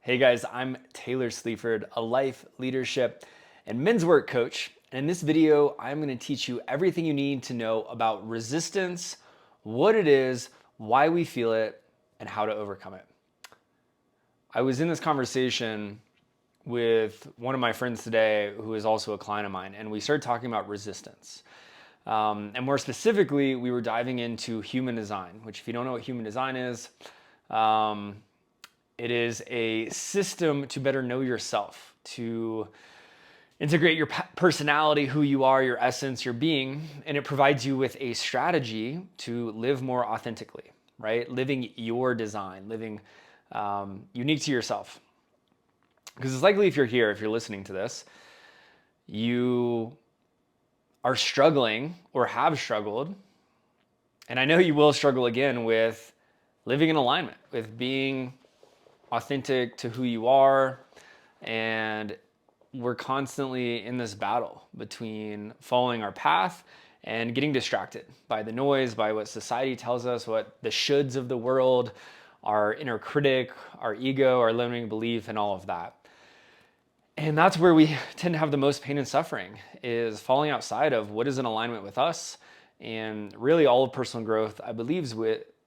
Hey guys, I'm Taylor Sleaford, a life, leadership, and men's work coach. And in this video, I'm going to teach you everything you need to know about resistance, what it is, why we feel it, and how to overcome it. I was in this conversation with one of my friends today who is also a client of mine, and we started talking about resistance. And more specifically, we were diving into human design, which, if you don't know what human design is, it is a system to better know yourself, to integrate your personality, who you are, your essence, your being, and it provides you with a strategy to live more authentically, right? Living your design, living unique to yourself. Because it's likely if you're here, if you're listening to this, you are struggling or have struggled, and I know you will struggle again with living in alignment, with being authentic to who you are. And we're constantly in this battle between following our path and getting distracted by the noise, by what society tells us, what the shoulds of the world, our inner critic, our ego, our limiting belief, and all of that. And that's where we tend to have the most pain and suffering, is falling outside of what is in alignment with us. And really all of personal growth, I believe,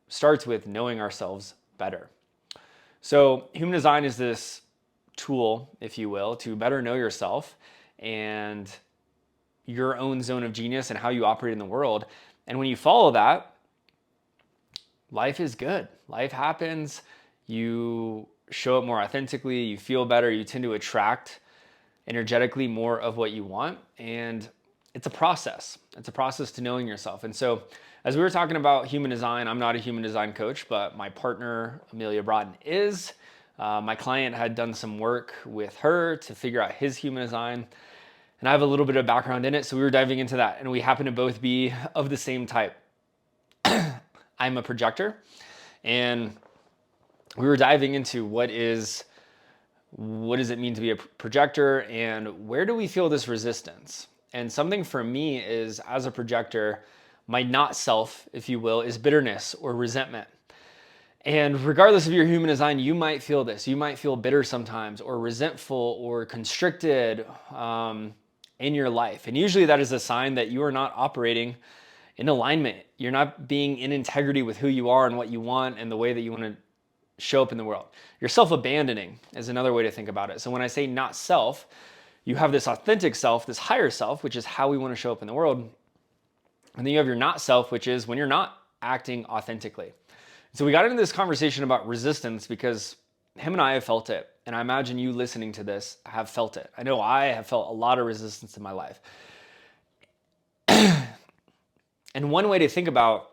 starts with knowing ourselves better. So human design is this tool, if you will, to better know yourself and your own zone of genius and how you operate in the world. And when you follow that, life is good. Life happens. You show up more authentically. You feel better. You tend to attract energetically more of what you want. And it's a process. It's a process to knowing yourself. And so as we were talking about human design, I'm not a human design coach, but my partner, Amelia Broughton, is. My client had done some work with her to figure out his human design. And I have a little bit of background in it, so we were diving into that. And we happen to both be of the same type. I'm a projector. And we were diving into what does it mean to be a projector, and where do we feel this resistance? And something for me is, as a projector, my not self, if you will, is bitterness or resentment. And regardless of your human design, you might feel this. You might feel bitter sometimes, or resentful, or constricted in your life. And usually that is a sign that you are not operating in alignment. You're not being in integrity with who you are and what you want and the way that you want to show up in the world. You're self-abandoning is another way to think about it. So when I say not self, you have this authentic self, this higher self, which is how we want to show up in the world. And then you have your not self, which is when you're not acting authentically. So we got into this conversation about resistance because him and I have felt it. And I imagine you listening to this have felt it. I know I have felt a lot of resistance in my life. And one way to think about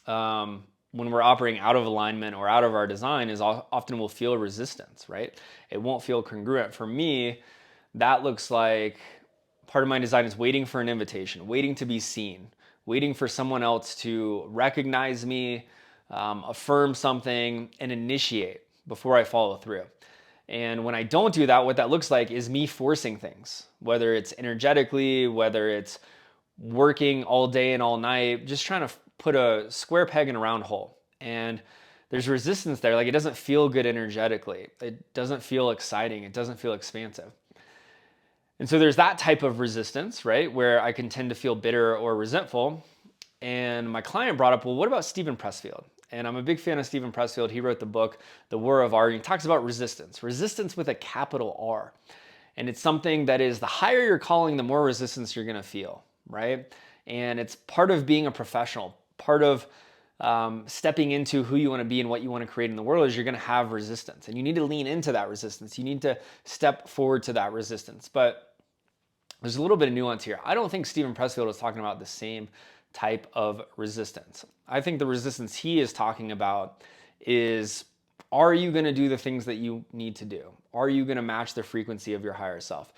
when we're operating out of alignment or out of our design is often we'll feel resistance, right? It won't feel congruent. For me, that looks like part of my design is waiting for an invitation, waiting to be seen, waiting for someone else to recognize me, affirm something, and initiate before I follow through. And when I don't do that, what that looks like is me forcing things, whether it's energetically, whether it's working all day and all night, just trying to put a square peg in a round hole. And there's resistance there. Like, it doesn't feel good energetically. It doesn't feel exciting. It doesn't feel expansive. And so there's that type of resistance, right? Where I can tend to feel bitter or resentful. And my client brought up, well, what about Steven Pressfield? And I'm a big fan of Steven Pressfield. He wrote the book, The War of Art. He talks about resistance with a capital R. And it's something that is, the higher your calling, the more resistance you're going to feel, right? And it's part of being a professional, part of stepping into who you want to be and what you want to create in the world is you're going to have resistance. And you need to lean into that resistance. You need to step forward to that resistance. But there's a little bit of nuance here. I don't think Steven Pressfield is talking about the same type of resistance. I think the resistance he is talking about is, are you going to do the things that you need to do? Are you going to match the frequency of your higher self?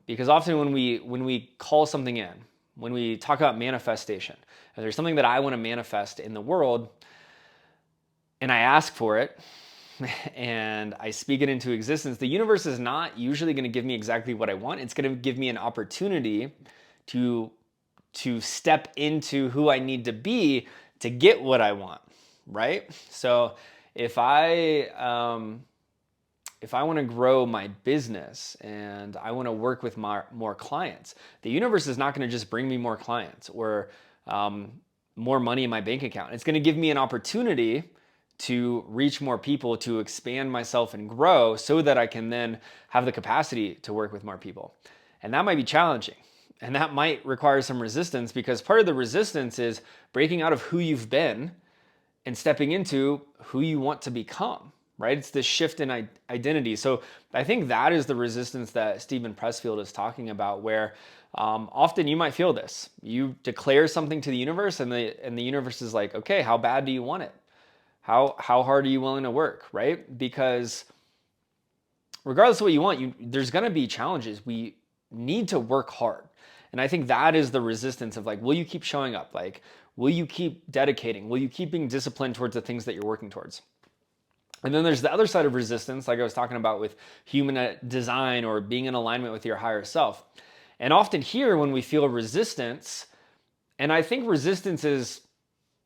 Because often when we call something in, when we talk about manifestation, and there's something that I want to manifest in the world, and I ask for it, and I speak it into existence, the universe is not usually going to give me exactly what I want. It's going to give me an opportunity to step into who I need to be to get what I want, right? So if I if I want to grow my business and I want to work with more clients, the universe is not going to just bring me more clients or more money in my bank account. It's going to give me an opportunity to reach more people, to expand myself and grow so that I can then have the capacity to work with more people. And that might be challenging. And that might require some resistance, because part of the resistance is breaking out of who you've been and stepping into who you want to become, right? It's this shift in identity. So I think that is the resistance that Steven Pressfield is talking about, where often you might feel this. You declare something to the universe, and the universe is like, okay, how bad do you want it? How hard are you willing to work, right? Because regardless of what you want, there's going to be challenges. We need to work hard. And I think that is the resistance of like, will you keep showing up? Like, will you keep dedicating? Will you keep being disciplined towards the things that you're working towards? And then there's the other side of resistance, like I was talking about with human design or being in alignment with your higher self. And often here, when we feel resistance, and I think resistance is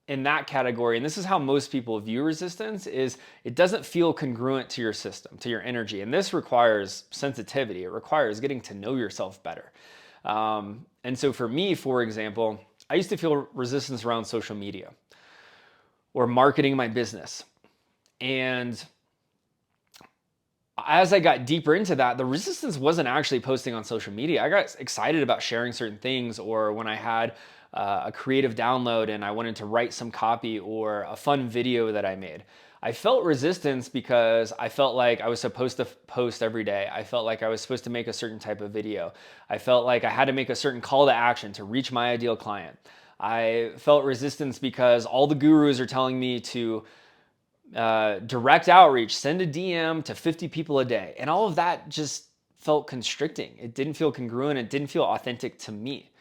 in that category, and this is how most people view resistance, is it doesn't feel congruent to your system, to your energy. And this requires sensitivity. It requires getting to know yourself better. And so for me, for example, I used to feel resistance around social media or marketing my business. And as I got deeper into that, the resistance wasn't actually posting on social media. I got excited about sharing certain things, or when I had a creative download and I wanted to write some copy or a fun video that I made. I felt resistance because I felt like I was supposed to post every day. I felt like I was supposed to make a certain type of video. I felt like I had to make a certain call to action to reach my ideal client. I felt resistance because all the gurus are telling me to direct outreach, send a DM to 50 people a day. And all of that just felt constricting. It didn't feel congruent. It didn't feel authentic to me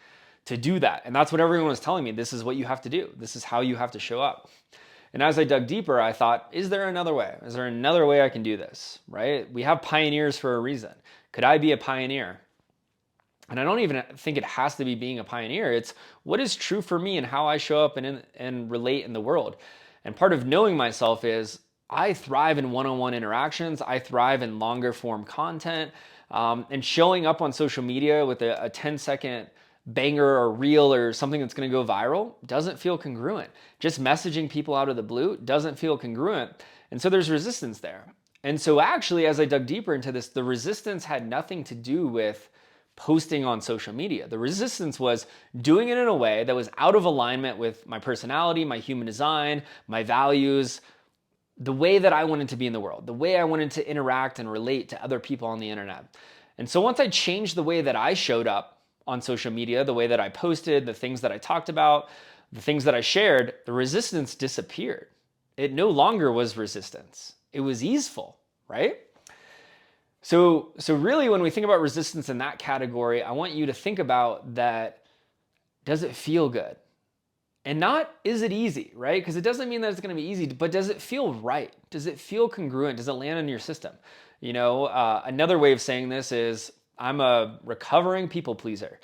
to do that. And that's what everyone was telling me. This is what you have to do. This is how you have to show up. And as I dug deeper, I thought, is there another way? Is there another way I can do this, right? We have pioneers for a reason. Could I be a pioneer? And I don't even think it has to be being a pioneer. It's what is true for me and how I show up and relate in the world. And part of knowing myself is I thrive in one-on-one interactions. I thrive in longer form content. And showing up on social media with a 10-second banger or reel or something that's going to go viral doesn't feel congruent. Just messaging people out of the blue doesn't feel congruent. And so there's resistance there. And so actually, as I dug deeper into this, the resistance had nothing to do with posting on social media. The resistance was doing it in a way that was out of alignment with my personality, my human design, my values, the way that I wanted to be in the world, the way I wanted to interact and relate to other people on the internet. And so once I changed the way that I showed up on social media, the way that I posted, the things that I talked about, the things that I shared, the resistance disappeared. It no longer was resistance. It was easeful, right? So really, when we think about resistance in that category, I want you to think about that. Does it feel good? And not, is it easy, right? Because it doesn't mean that it's going to be easy, but does it feel right? Does it feel congruent? Does it land in your system? You know, another way of saying this is I'm a recovering people pleaser.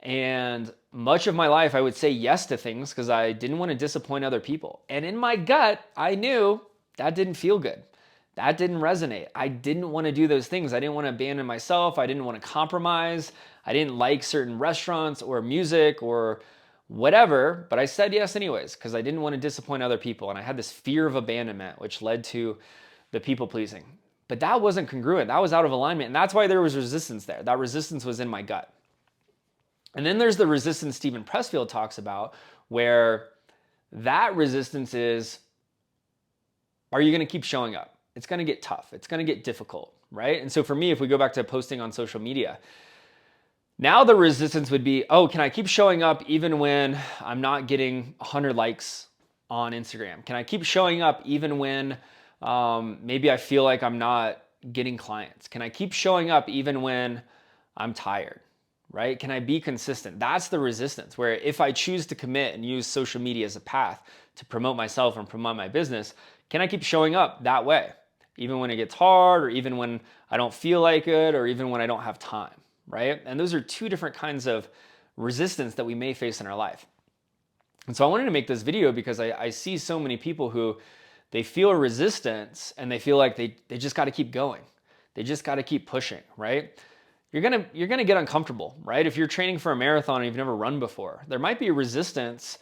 And much of my life, I would say yes to things because I didn't want to disappoint other people. And in my gut, I knew that didn't feel good. That didn't resonate. I didn't want to do those things. I didn't want to abandon myself. I didn't want to compromise. I didn't like certain restaurants or music or whatever, but I said yes anyways because I didn't want to disappoint other people. And I had this fear of abandonment, which led to the people pleasing. But that wasn't congruent. That was out of alignment. And that's why there was resistance there. That resistance was in my gut. And then there's the resistance Steven Pressfield talks about, where that resistance is, are you going to keep showing up? It's going to get tough. It's going to get difficult, right? And so for me, if we go back to posting on social media, now the resistance would be, oh, can I keep showing up even when I'm not getting 100 likes on Instagram? Can I keep showing up even when maybe I feel like I'm not getting clients? Can I keep showing up even when I'm tired, right? Can I be consistent? That's the resistance, where if I choose to commit and use social media as a path to promote myself and promote my business, can I keep showing up that way? Even when it gets hard, or even when I don't feel like it, or even when I don't have time, right? And those are two different kinds of resistance that we may face in our life. And so I wanted to make this video because I see so many people who they feel resistance and they feel like they just got to keep going. They just got to keep pushing, right? You're gonna get uncomfortable, right? If you're training for a marathon and you've never run before, there might be a resistance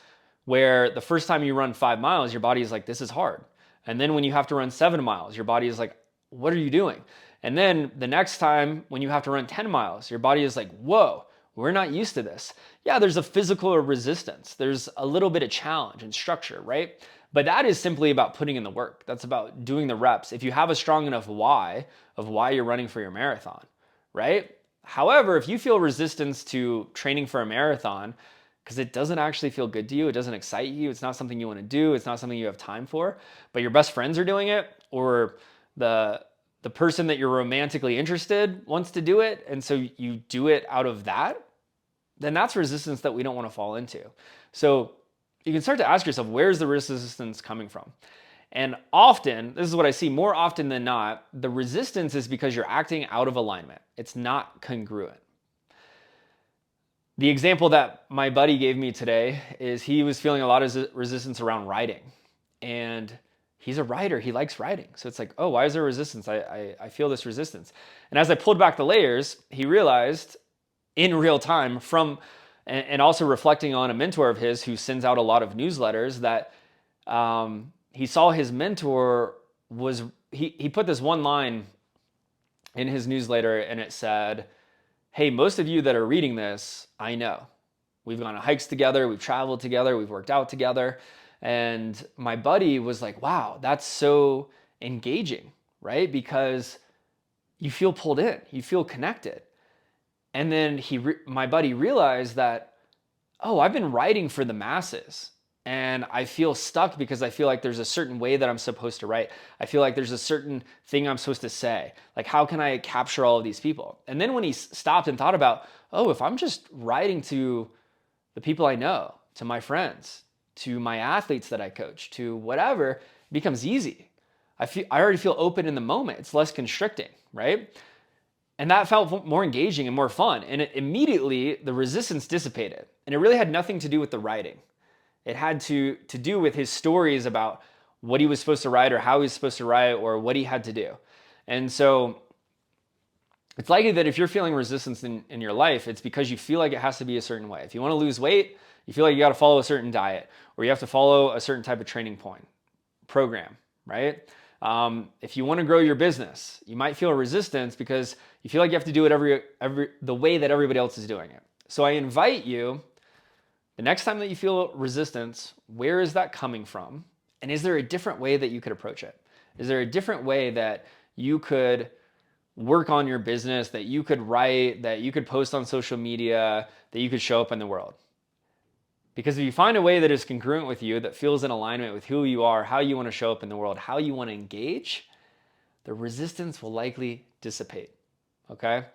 where the first time you run 5 miles, your body is like, this is hard. And then when you have to run 7 miles, your body is like, what are you doing? And then the next time when you have to run 10 miles, your body is like, whoa, we're not used to this. Yeah, there's a physical resistance. There's a little bit of challenge and structure, right? But that is simply about putting in the work. That's about doing the reps. If you have a strong enough why of why you're running for your marathon, right? However, if you feel resistance to training for a marathon because it doesn't actually feel good to you, it doesn't excite you, it's not something you want to do, it's not something you have time for, but your best friends are doing it, or the person that you're romantically interested wants to do it, and so you do it out of that, then that's resistance that we don't want to fall into. So you can start to ask yourself, where's the resistance coming from? And often, this is what I see more often than not, the resistance is because you're acting out of alignment. It's not congruent. The example that my buddy gave me today is he was feeling a lot of resistance around writing. And he's a writer, he likes writing. So it's like, oh, why is there resistance? I feel this resistance. And as I pulled back the layers, he realized in real time and also reflecting on a mentor of his who sends out a lot of newsletters that he saw his mentor he put this one line in his newsletter and it said, hey, most of you that are reading this, I know. We've gone on hikes together, we've traveled together, we've worked out together. And my buddy was like, wow, that's so engaging, right? Because you feel pulled in, you feel connected. And then my buddy realized that, oh, I've been writing for the masses and I feel stuck because I feel like there's a certain way that I'm supposed to write. I feel like there's a certain thing I'm supposed to say. Like, how can I capture all of these people? And then when he stopped and thought about, oh, if I'm just writing to the people I know, to my friends, to my athletes that I coach, to whatever, it becomes easy. I already feel open in the moment. It's less constricting, right? And that felt more engaging and more fun. And immediately the resistance dissipated. And it really had nothing to do with the writing. It had to do with his stories about what he was supposed to write or how he was supposed to write or what he had to do. And so it's likely that if you're feeling resistance in your life, it's because you feel like it has to be a certain way. If you want to lose weight, you feel like you got to follow a certain diet or you have to follow a certain type of training program, right? If you want to grow your business, you might feel resistance because you feel like you have to do it the way that everybody else is doing it. So I invite you, the next time that you feel resistance, where is that coming from? And is there a different way that you could approach it? Is there a different way that you could work on your business, that you could write, that you could post on social media, that you could show up in the world? Because if you find a way that is congruent with you, that feels in alignment with who you are, how you want to show up in the world, how you want to engage, the resistance will likely dissipate, okay?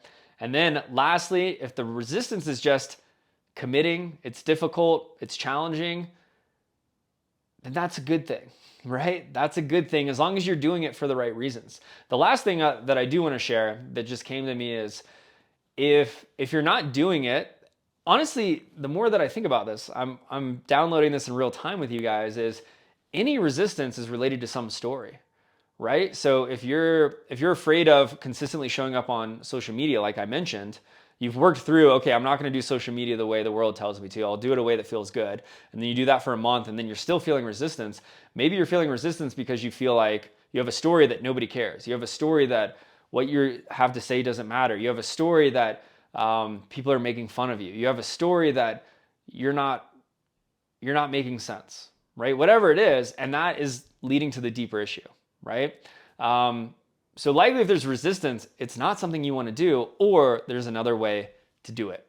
And then lastly, if the resistance is just committing, it's difficult, it's challenging, then that's a good thing, right? That's a good thing as long as you're doing it for the right reasons. The last thing that I do want to share that just came to me is if you're not doing it, honestly, the more that I think about this, I'm downloading this in real time with you guys, is any resistance is related to some story, right? So if you're afraid of consistently showing up on social media, like I mentioned, you've worked through, okay, I'm not going to do social media the way the world tells me to. I'll do it a way that feels good. And then you do that for a month and then you're still feeling resistance. Maybe you're feeling resistance because you feel like you have a story that nobody cares. You have a story that what you have to say doesn't matter. You have a story that people are making fun of you. You have a story that you're not making sense, right? Whatever it is, and that is leading to the deeper issue, right? So likely if there's resistance, it's not something you want to do, or there's another way to do it.